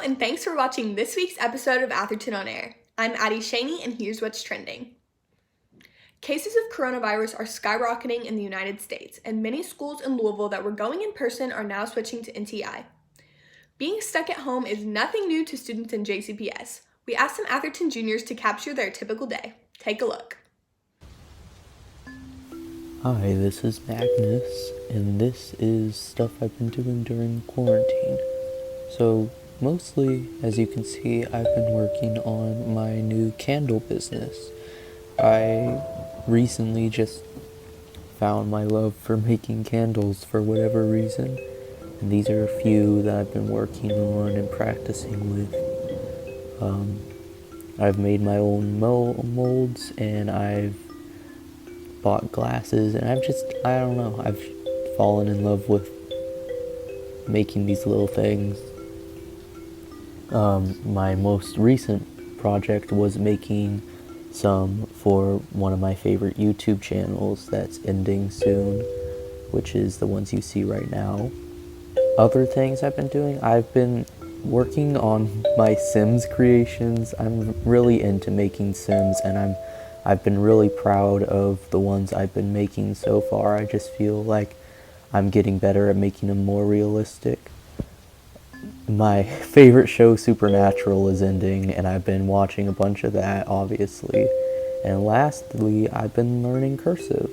and thanks for watching this week's episode of Atherton On Air. I'm Addie Shaney, and here's what's trending. Cases of coronavirus are skyrocketing in the United States, and many schools in Louisville that were going in person are now switching to NTI. Being stuck at home is nothing new to students in JCPS. We asked some Atherton juniors to capture their typical day. Take a look. Hi, this is Magnus, and this is stuff I've been doing during quarantine. So, mostly, as you can see, I've been working on my new candle business. I recently just found my love for making candles for whatever reason, and these are a few that I've been working on and practicing with. I've made my own molds, and I've bought glasses, and I've fallen in love with making these little things. My most recent project was making some for one of my favorite YouTube channels that's ending soon, which is the ones you see right now. Other things I've been doing, I've been working on my Sims creations. I'm really into making Sims, and I've been really proud of the ones I've been making so far. I just feel like I'm getting better at making them more realistic. My favorite show, Supernatural, is ending, and I've been watching a bunch of that, obviously. And lastly, I've been learning cursive.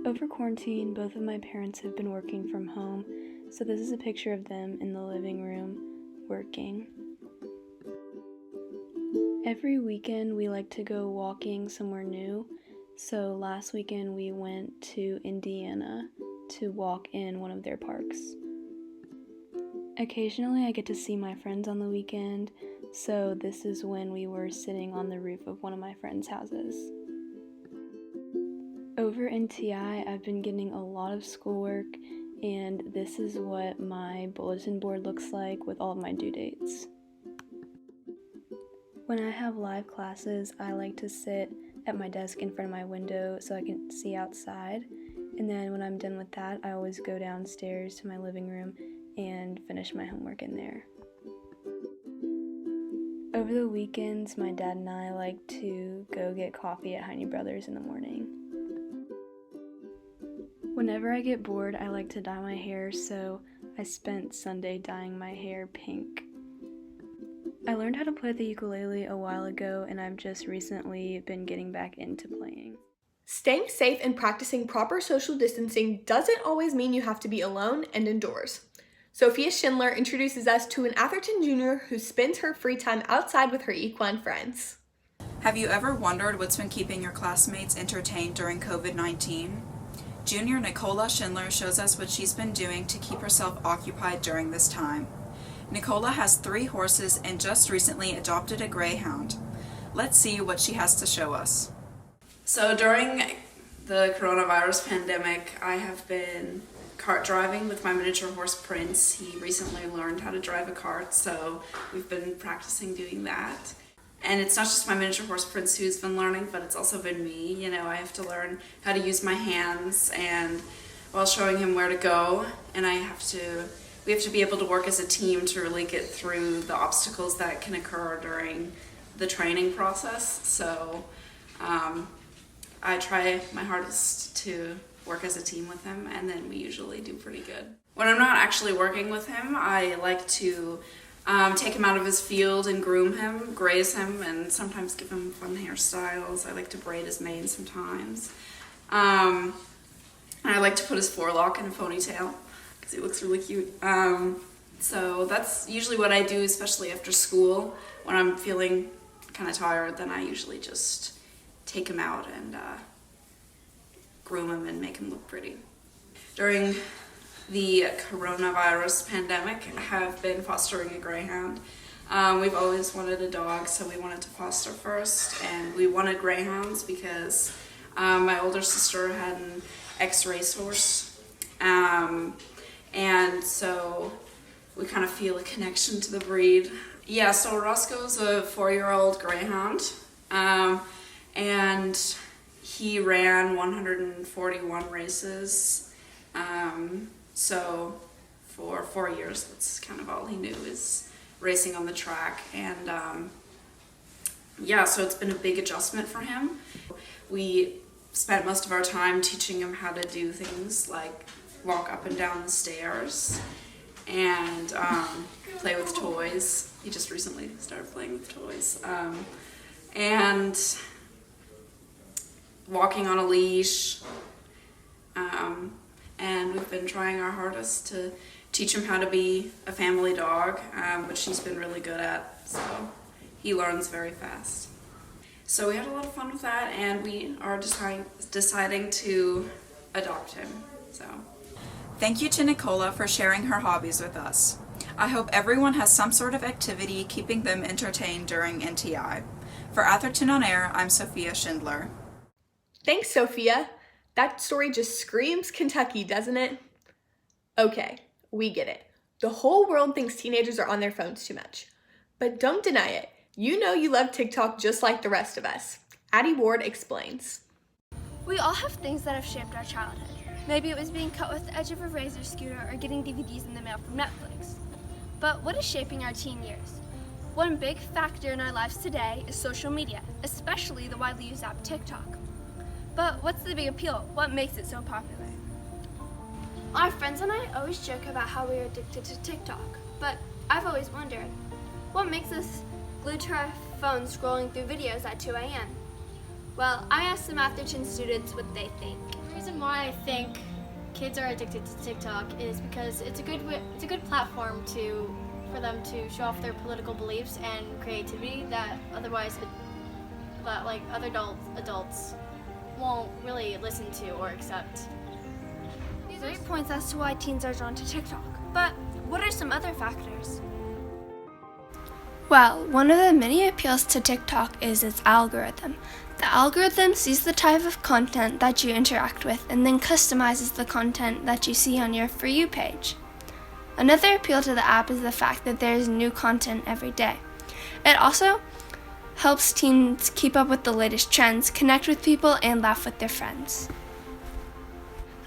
Over quarantine, both of my parents have been working from home, so this is a picture of them in the living room working. Every weekend we like to go walking somewhere new, so last weekend we went to Indiana to walk in one of their parks. Occasionally I get to see my friends on the weekend, so this is when we were sitting on the roof of one of my friends' houses. Over NTI, I've been getting a lot of schoolwork, and this is what my bulletin board looks like with all of my due dates. When I have live classes, I like to sit at my desk in front of my window so I can see outside, and then when I'm done with that, I always go downstairs to my living room and finish my homework in there. Over the weekends, my dad and I like to go get coffee at Heine Brothers in the morning. Whenever I get bored, I like to dye my hair, so I spent Sunday dyeing my hair pink. I learned how to play the ukulele a while ago, and I've just recently been getting back into playing. Staying safe and practicing proper social distancing doesn't always mean you have to be alone and indoors. Sophia Schindler introduces us to an Atherton junior who spends her free time outside with her equine friends. Have you ever wondered what's been keeping your classmates entertained during COVID-19? Junior Nicola Schindler shows us what she's been doing to keep herself occupied during this time. Nicola has 3 horses and just recently adopted a greyhound. Let's see what she has to show us. So during the coronavirus pandemic, I have been cart driving with my miniature horse Prince. He recently learned how to drive a cart, so we've been practicing doing that. And it's not just my miniature horse Prince who's been learning, but it's also been me. You know, I have to learn how to use my hands and while showing him where to go, and we have to be able to work as a team to really get through the obstacles that can occur during the training process. So I try my hardest to work as a team with him, and then we usually do pretty good. When I'm not actually working with him, I like to take him out of his field and groom him, graze him, and sometimes give him fun hairstyles. I like to braid his mane sometimes. And I like to put his forelock in a ponytail because he looks really cute. So that's usually what I do, especially after school. When I'm feeling kind of tired, then I usually just take him out and groom him and make him look pretty. During the coronavirus pandemic, I have been fostering a greyhound. We've always wanted a dog, so we wanted to foster first, and we wanted greyhounds because my older sister had an ex-racehorse, and so we kind of feel a connection to the breed. Yeah, so Roscoe's a 4-year-old greyhound, and he ran 141 races So for 4 years, that's kind of all he knew, is racing on the track. And yeah, so it's been a big adjustment for him. We spent most of our time teaching him how to do things like walk up and down the stairs and play with toys. He just recently started playing with toys. And walking on a leash. And we've been trying our hardest to teach him how to be a family dog, which he's been really good at, so he learns very fast. So we had a lot of fun with that, and we are deciding to adopt him. So Thank you to Nicola for sharing her hobbies with us. I hope everyone has some sort of activity keeping them entertained during NTI. For Atherton On Air, I'm Sophia Schindler. Thanks, Sophia. That story just screams Kentucky, doesn't it? Okay, we get it. The whole world thinks teenagers are on their phones too much. But don't deny it. You know you love TikTok just like the rest of us. Addie Ward explains. We all have things that have shaped our childhood. Maybe it was being cut with the edge of a razor scooter or getting DVDs in the mail from Netflix. But what is shaping our teen years? One big factor in our lives today is social media, especially the widely used app TikTok. But what's the big appeal? What makes it so popular? My friends and I always joke about how we are addicted to TikTok, but I've always wondered, what makes us glued to our phones scrolling through videos at 2 a.m.? Well, I asked some Atherton students what they think. The reason why I think kids are addicted to TikTok is because it's a good platform for them to show off their political beliefs and creativity that otherwise other adults won't really listen to or accept. These are great points as to why teens are drawn to TikTok. But what are some other factors? Well, one of the many appeals to TikTok is its algorithm. The algorithm sees the type of content that you interact with and then customizes the content that you see on your For You page. Another appeal to the app is the fact that there is new content every day. It also helps teens keep up with the latest trends, connect with people, and laugh with their friends.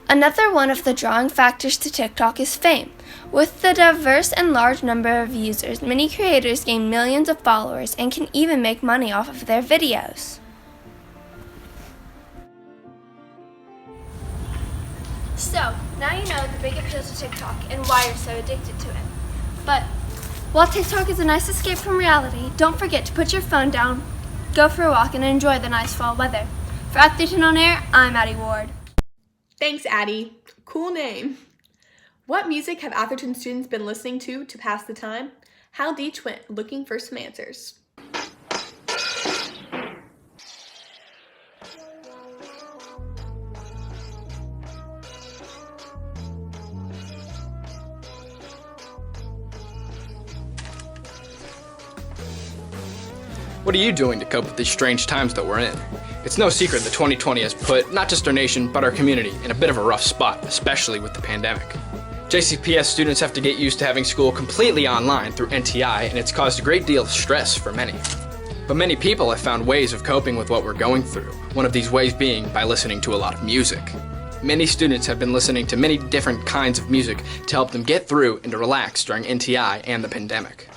Another one of the drawing factors to TikTok is fame. With the diverse and large number of users, many creators gain millions of followers and can even make money off of their videos. So, now you know the big appeal to TikTok and why you're so addicted to it. But while TikTok is a nice escape from reality, don't forget to put your phone down, go for a walk, and enjoy the nice fall weather. For Atherton On Air, I'm Addie Ward. Thanks, Addie. Cool name. What music have Atherton students been listening to pass the time? Hal Deach went looking for some answers. What are you doing to cope with these strange times that we're in? It's no secret that 2020 has put not just our nation, but our community in a bit of a rough spot, especially with the pandemic. JCPS students have to get used to having school completely online through NTI, and it's caused a great deal of stress for many. But many people have found ways of coping with what we're going through, one of these ways being by listening to a lot of music. Many students have been listening to many different kinds of music to help them get through and to relax during NTI and the pandemic.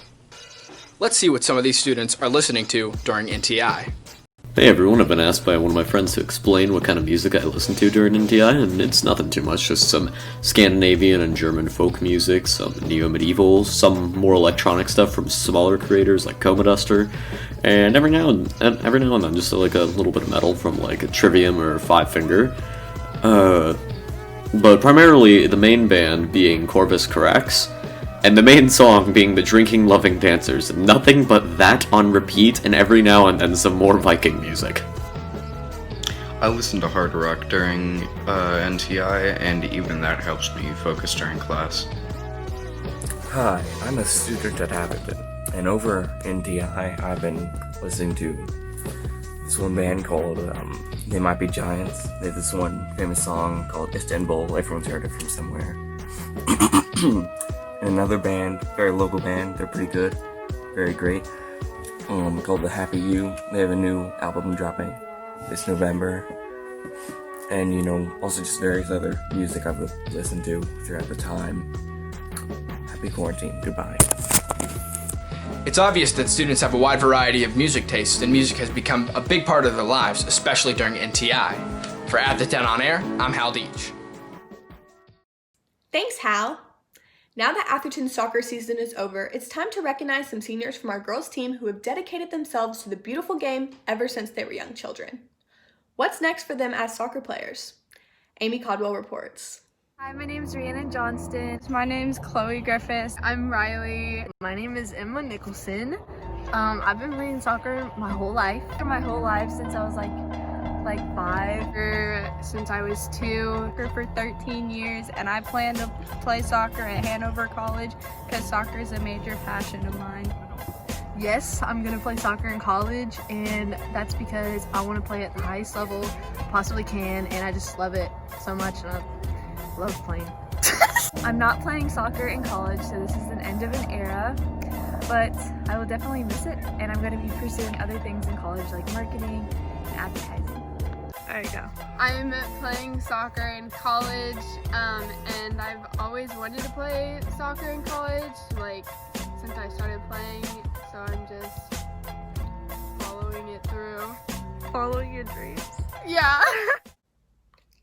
Let's see what some of these students are listening to during NTI. Hey everyone, I've been asked by one of my friends to explain what kind of music I listen to during NTI, and it's nothing too much, just some Scandinavian and German folk music, some neo-medieval, some more electronic stuff from smaller creators like Coma Duster, and every now and then just like a little bit of metal from like a Trivium or Five Finger. But primarily the main band being Corvus Corax, and the main song being the Drinking Loving Dancers. Nothing but that on repeat, and every now and then some more Viking music. I listen to hard rock during NTI, and even that helps me focus during class. Hi, I'm a student at Atherton, and over NTI I've been listening to this one band called They Might Be Giants. They have this one famous song called Istanbul. Everyone's heard it from somewhere. And another band, very local band, they're pretty good, very great, called The Happy You. They have a new album dropping this November. and you know, also just various other music I've listened to throughout the time. Happy quarantine. Goodbye. It's obvious that students have a wide variety of music tastes, and music has become a big part of their lives, especially during NTI. For Atherton On Air, I'm Hal Deach. Thanks, Hal. Now that Atherton's soccer season is over, it's time to recognize some seniors from our girls' team who have dedicated themselves to the beautiful game ever since they were young children. What's next for them as soccer players? Amy Caldwell reports. Hi, my name is Rhiannon Johnston. My name is Chloe Griffiths. I'm Riley. My name is Emma Nicholson. I've been playing soccer my whole life. Since I was like 5, or since I was 2, for 13 years, and I plan to play soccer at Hanover College because soccer is a major passion of mine. Yes, I'm gonna play soccer in college, and that's because I want to play at the highest level possibly can, and I just love it so much, and I love playing. I'm not playing soccer in college, so this is an end of an era, but I will definitely miss it, and I'm going to be pursuing other things in college like marketing and advertising. There you go. I'm playing soccer in college, and I've always wanted to play soccer in college, like since I started playing, so I'm just following it through. Following your dreams. Yeah.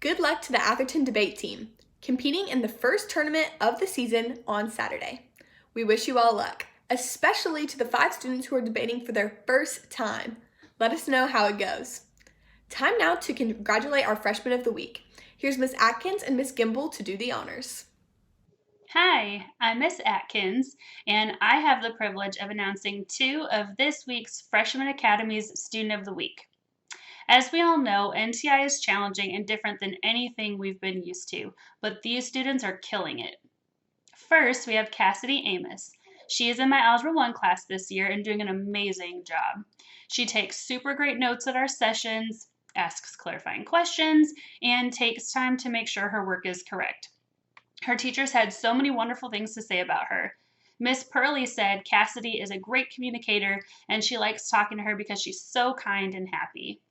Good luck to the Atherton debate team, competing in the first tournament of the season on Saturday. We wish you all luck, especially to the 5 students who are debating for their first time. Let us know how it goes. Time now to congratulate our Freshmen of the Week. Here's Miss Atkins and Miss Gimble to do the honors. Hi, I'm Miss Atkins, and I have the privilege of announcing 2 of this week's Freshman Academy's Student of the Week. As we all know, NTI is challenging and different than anything we've been used to, but these students are killing it. First, we have Cassidy Amos. She is in my Algebra 1 class this year and doing an amazing job. She takes super great notes at our sessions, asks clarifying questions, and takes time to make sure her work is correct. Her teachers had so many wonderful things to say about her. Miss Pearlie said Cassidy is a great communicator and she likes talking to her because she's so kind and happy.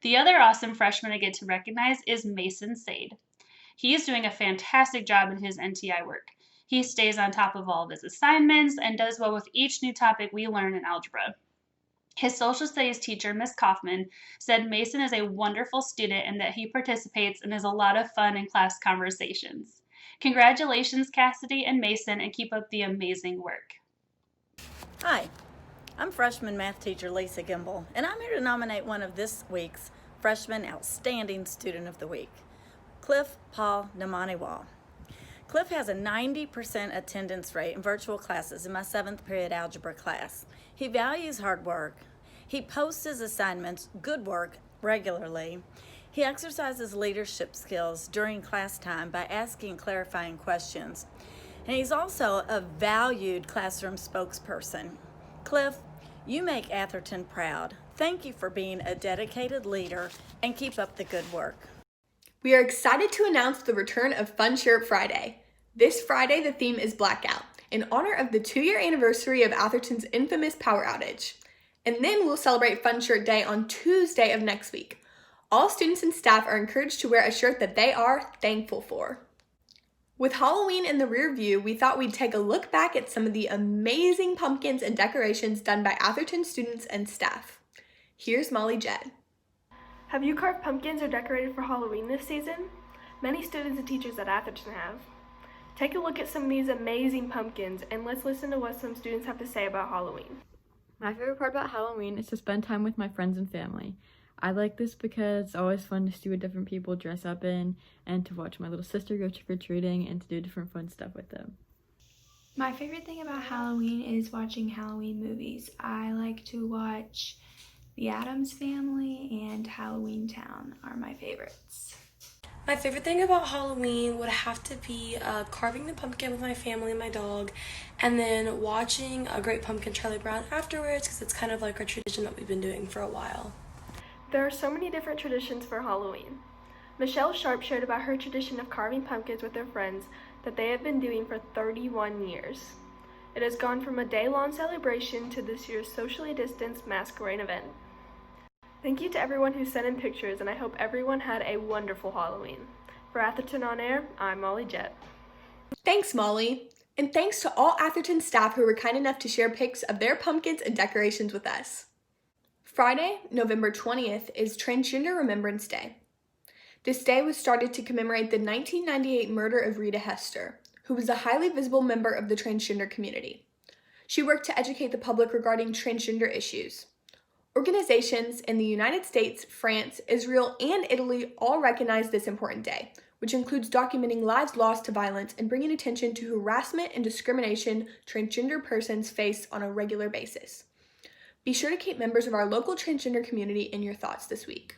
The other awesome freshman I get to recognize is Mason Sade. He is doing a fantastic job in his NTI work. He stays on top of all of his assignments and does well with each new topic we learn in algebra. His social studies teacher, Miss Kaufman, said Mason is a wonderful student and that he participates and has a lot of fun in class conversations. Congratulations, Cassidy and Mason, and keep up the amazing work. Hi, I'm freshman math teacher Lisa Gimble, and I'm here to nominate one of this week's Freshman Outstanding Student of the Week, Cliff Paul Namaniwal. Cliff has a 90% attendance rate in virtual classes in my 7th period algebra class. He values hard work. He posts his assignments, good work, regularly. He exercises leadership skills during class time by asking clarifying questions. And he's also a valued classroom spokesperson. Cliff, you make Atherton proud. Thank you for being a dedicated leader and keep up the good work. We are excited to announce the return of Fun Shirt Friday. This Friday, the theme is Blackout, in honor of the 2-year anniversary of Atherton's infamous power outage. And then we'll celebrate Fun Shirt Day on Tuesday of next week. All students and staff are encouraged to wear a shirt that they are thankful for. With Halloween in the rear view, we thought we'd take a look back at some of the amazing pumpkins and decorations done by Atherton students and staff. Here's Molly Jett. Have you carved pumpkins or decorated for Halloween this season? Many students and teachers at Atherton have. Take a look at some of these amazing pumpkins and let's listen to what some students have to say about Halloween. My favorite part about Halloween is to spend time with my friends and family. I like this because it's always fun to see what different people dress up in and to watch my little sister go trick-or-treating and to do different fun stuff with them. My favorite thing about Halloween is watching Halloween movies. I like to watch The Addams Family and Halloween Town are my favorites. My favorite thing about Halloween would have to be carving the pumpkin with my family and my dog, and then watching A Great Pumpkin Charlie Brown afterwards because it's kind of like our tradition that we've been doing for a while. There are so many different traditions for Halloween. Michelle Sharp shared about her tradition of carving pumpkins with their friends that they have been doing for 31 years. It has gone from a day-long celebration to this year's socially distanced masquerade event. Thank you to everyone who sent in pictures, and I hope everyone had a wonderful Halloween. For Atherton On Air, I'm Molly Jett. Thanks, Molly. And thanks to all Atherton staff who were kind enough to share pics of their pumpkins and decorations with us. Friday, November 20th, is Transgender Remembrance Day. This day was started to commemorate the 1998 murder of Rita Hester, who was a highly visible member of the transgender community. She worked to educate the public regarding transgender issues. Organizations in the United States, France, Israel, and Italy all recognize this important day, which includes documenting lives lost to violence and bringing attention to harassment and discrimination transgender persons face on a regular basis. Be sure to keep members of our local transgender community in your thoughts this week.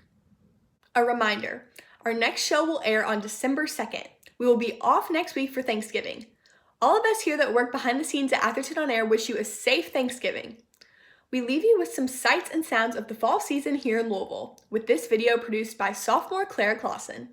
A reminder, our next show will air on December 2nd. We will be off next week for Thanksgiving. All of us here that work behind the scenes at Atherton On Air wish you a safe Thanksgiving. We leave you with some sights and sounds of the fall season here in Louisville, with this video produced by sophomore Clara Clausen.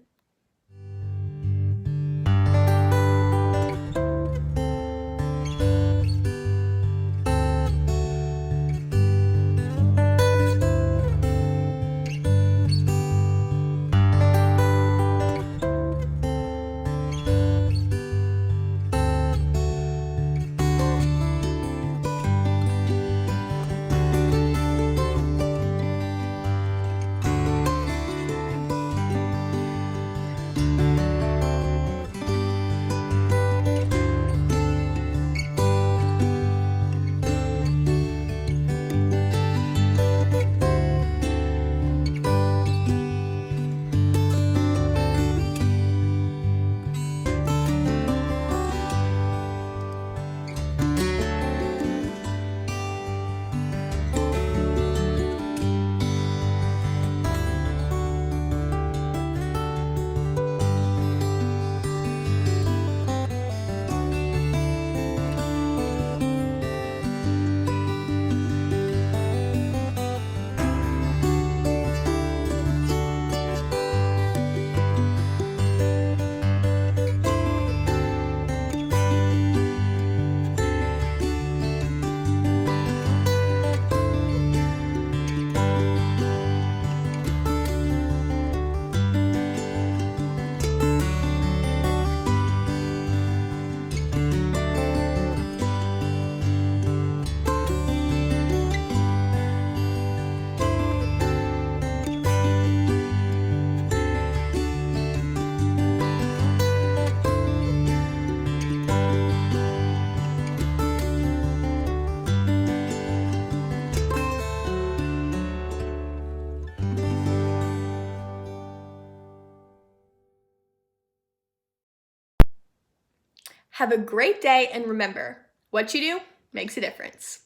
Have a great day, and remember, what you do makes a difference.